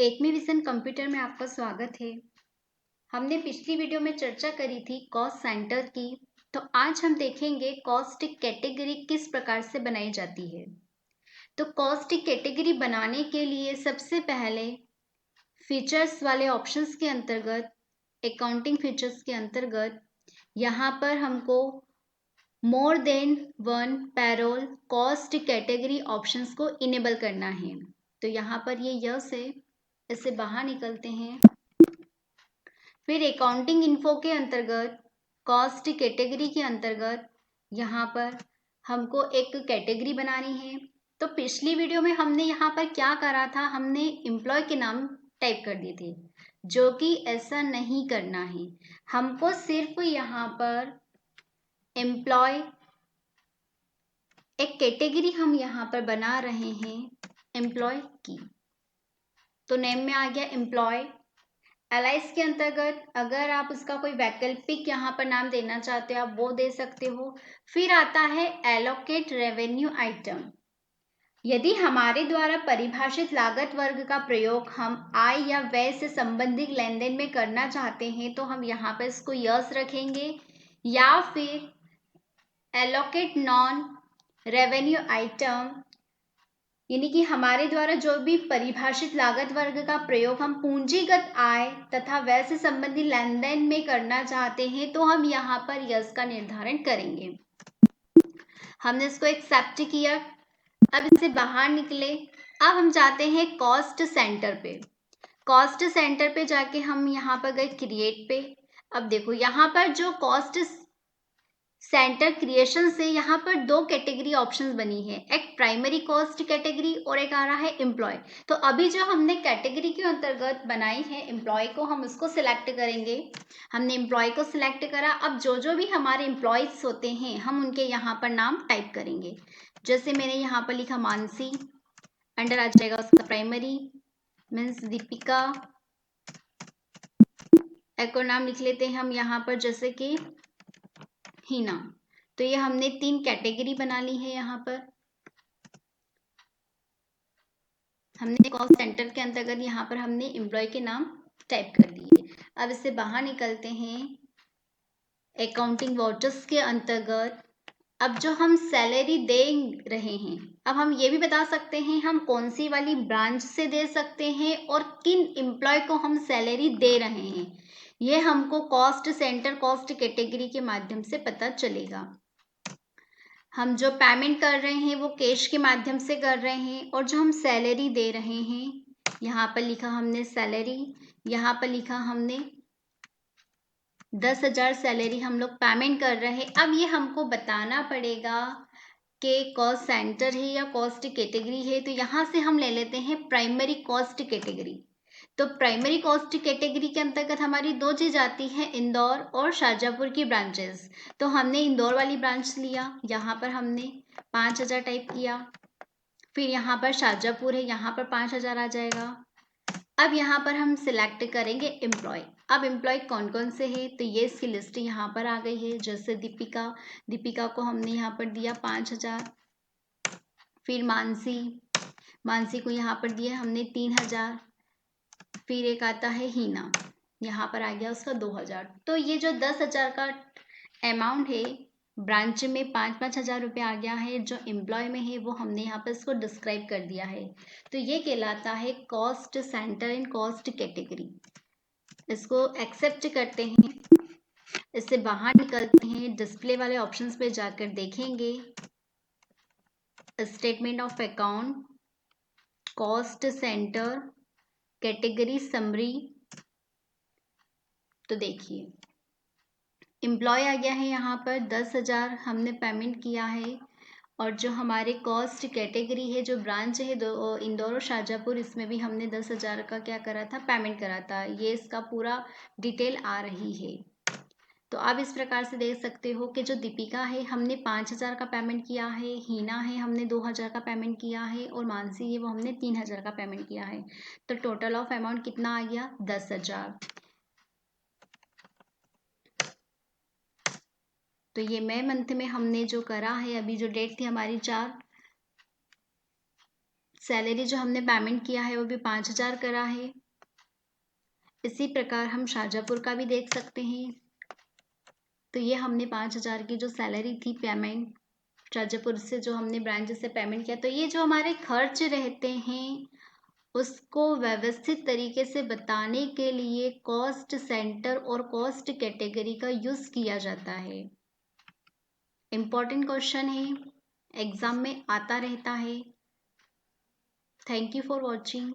Ekmi vision computer में आपका स्वागत है। हमने पिछली वीडियो में चर्चा करी थी कॉस्ट सेंटर की। तो आज हम देखेंगे कॉस्ट कैटेगरी किस प्रकार से बनाई जाती है। तो कॉस्ट कैटेगरी बनाने के लिए सबसे पहले फीचर्स वाले ऑप्शंस के अंतर्गत, अकाउंटिंग फीचर्स के अंतर्गत यहाँ पर हमको more than one payroll cost category options को इनेबल करना है। तो यहाँ पर ये यस है, इससे बाहर निकलते हैं। फिर अकाउंटिंग इन्फो के अंतर्गत कॉस्ट कैटेगरी के अंतर्गत यहाँ पर हमको एक कैटेगरी बनानी है। तो पिछली वीडियो में हमने यहाँ पर क्या करा था, हमने एम्प्लॉय के नाम टाइप कर दिए थे, जो कि ऐसा नहीं करना है। हमको सिर्फ यहाँ पर एम्प्लॉय एक कैटेगरी हम यहाँ पर बना रहे हैं एम्प्लॉय की। तो नेम में आ गया एम्प्लॉय। एलाइस के अंतर्गत अगर आप उसका कोई वैकल्पिक यहाँ पर नाम देना चाहते हो आप वो दे सकते हो। फिर आता है एलोकेट रेवेन्यू आइटम। यदि हमारे द्वारा परिभाषित लागत वर्ग का प्रयोग हम आय या व्यय से संबंधित लेन देन में करना चाहते हैं तो हम यहाँ पर इसको यस रखेंगे, या फिर एलोकेट नॉन रेवेन्यू आइटम, यानी कि हमारे द्वारा जो भी परिभाषित लागत वर्ग का प्रयोग हम पूंजीगत आय तथा व्यय से संबंधित लेन देन में करना चाहते हैं तो हम यहाँ पर यस का निर्धारण करेंगे। हमने इसको एक्सेप्ट किया। अब इससे बाहर निकले। अब हम जाते हैं कॉस्ट सेंटर पे। कॉस्ट सेंटर पे जाके हम यहाँ पर गए क्रिएट पे। अब देखो यहाँ पर जो कॉस्ट सेंटर क्रिएशन से यहाँ पर दो कैटेगरी ऑप्शंस बनी है, एक प्राइमरी कॉस्ट कैटेगरी और एक आ रहा है एम्प्लॉय। तो अभी जो हमने कैटेगरी के अंतर्गत बनाई है एम्प्लॉय को, हम उसको सिलेक्ट करेंगे। हमने एम्प्लॉय को सिलेक्ट करा। अब जो जो भी हमारे एम्प्लॉयज होते हैं हम उनके यहाँ पर नाम टाइप करेंगे। जैसे मैंने यहाँ पर लिखा मानसी, अंडर आ जाएगा उसका प्राइमरी मीन्स दीपिका। एक और नाम लिख लेते हैं हम यहाँ पर जैसे कि हीना। तो ये हमने 3 कैटेगरी बना ली है। यहाँ पर हमने कॉस्ट सेंटर के अंतर्गत यहाँ पर हमने एम्प्लॉय के नाम टाइप कर दिए। अब इससे बाहर निकलते हैं अकाउंटिंग वाउचर्स के अंतर्गत। अब जो हम सैलरी दे रहे हैं, अब हम ये भी बता सकते हैं हम कौन सी वाली ब्रांच से दे सकते हैं और किन एम्प्लॉय को हम सैलरी दे रहे हैं। ये हमको कॉस्ट सेंटर कॉस्ट कैटेगरी के माध्यम से पता चलेगा। हम जो पेमेंट कर रहे हैं वो कैश के माध्यम से कर रहे हैं, और जो हम सैलरी दे रहे हैं यहाँ पर लिखा हमने सैलरी, यहाँ पर लिखा हमने 10,000 सैलरी हम लोग पेमेंट कर रहे हैं। अब ये हमको बताना पड़ेगा कि कॉस्ट सेंटर है या कॉस्ट कैटेगरी है। तो यहाँ से हम ले लेते हैं प्राइमरी कॉस्ट कैटेगरी। तो प्राइमरी कॉस्ट कैटेगरी के अंतर्गत हमारी 2 चीज आती है, इंदौर और शाहजहाँपुर की ब्रांचेस। तो हमने इंदौर वाली ब्रांच लिया, यहाँ पर हमने 5,000 टाइप किया। फिर यहाँ पर शाहजहाँपुर है, यहाँ पर 5,000 आ जाएगा। अब यहाँ पर हम सिलेक्ट करेंगे एम्प्लॉय। अब एम्प्लॉय कौन कौन से है तो ये इसकी लिस्ट यहाँ पर आ गई है। जैसे दीपिका, दीपिका को हमने यहाँ पर दिया 5,000। फिर मानसी, मानसी को यहाँ पर दिया हमने 3,000। फिर एक आता है हीना, यहाँ पर आ गया उसका 2,000। तो ये जो 10,000 का अमाउंट है ब्रांच में 5-5 हजार रुपये आ गया है। जो एम्प्लॉय में है वो हमने यहाँ पर इसको डिस्क्राइब कर दिया है। तो ये कहलाता है cost centre and cost category. इसको एक्सेप्ट करते हैं। इससे बाहर निकलते हैं, डिस्प्ले वाले ऑप्शंस पे जाकर देखेंगे statement of account, cost centre, category summary. तो देखिए एम्प्लॉय आ गया है, यहाँ पर 10,000 हमने पेमेंट किया है। और जो हमारे कॉस्ट कैटेगरी है, जो ब्रांच है इंदौर और शाहजहाँपुर, इसमें भी हमने 10,000 का क्या करा था, पेमेंट करा था। ये इसका पूरा डिटेल आ रही है। तो आप इस प्रकार से देख सकते हो कि जो दीपिका है हमने 5,000 का पेमेंट किया है, हीना है हमने 2,000 का पेमेंट किया है, और मानसी है वो हमने 3,000 का पेमेंट किया है। तो टोटल ऑफ अमाउंट कितना आ गया, 10,000। तो ये मई मंथ में हमने जो करा है, अभी जो डेट थी हमारी 4 सैलरी जो हमने पेमेंट किया है वो भी 5,000 करा है। इसी प्रकार हम शाजापुर का भी देख सकते हैं। तो ये हमने 5,000 की जो सैलरी थी पेमेंट शाजापुर से जो हमने ब्रांच से पेमेंट किया। तो ये जो हमारे खर्च रहते हैं उसको व्यवस्थित तरीके से बताने के लिए कॉस्ट सेंटर और कॉस्ट कैटेगरी का यूज किया जाता है। इम्पॉर्टेंट क्वेश्चन है, एग्जाम में आता रहता है। Thank you for watching.